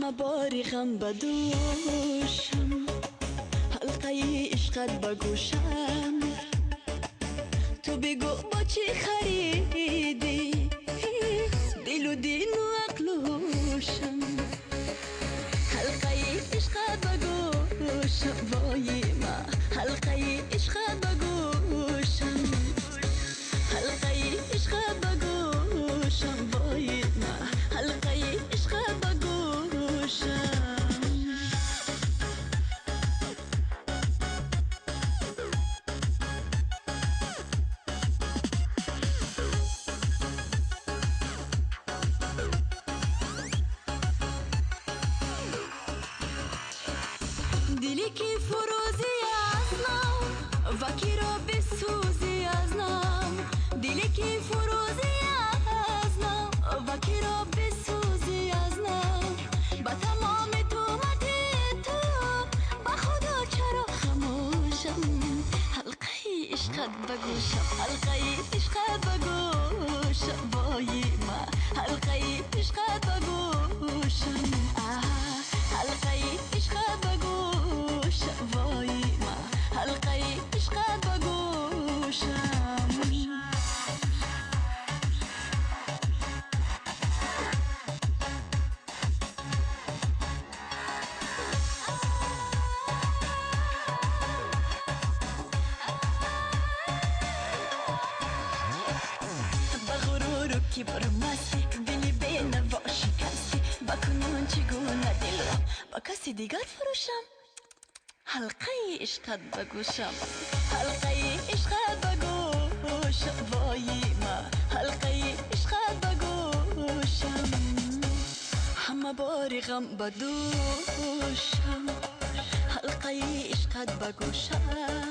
همه باری غم بدوشم، حلقه عشقت بگوشم. تو بگو با چی خریدی دل و دین و عقل و هوشم. حلقه عشقت بگوشم وای ما، حلقه عشقت بگوشم، حلقه عشقت بگوشم وای ما، حلقه عشقت بگوشم. دلی که فروزی از نام وکی را بسوزی از نام، دلی که فروزی از نام وکی را بسوزی از نام. با تمام تومت تو با خدا چرا خموشم. حلقه عشقت بگوشم، حلقه عشقت بگوشم وای ما، حلقه عشقت بگوشم. حلقه عشقت بگوشم وای ما، حلقه عشقت بگوشم. بغرور و کبر مستی دلی به نوا شکستی، بکنون چگونه دل را با کسی دیگر فروشم. حلقه عشقت بگوشم، حلقه عشقت بگوشم وای ما، حلقه عشقت بگوشم. همه باری غم بدوشم، حلقه عشقت بگوشم.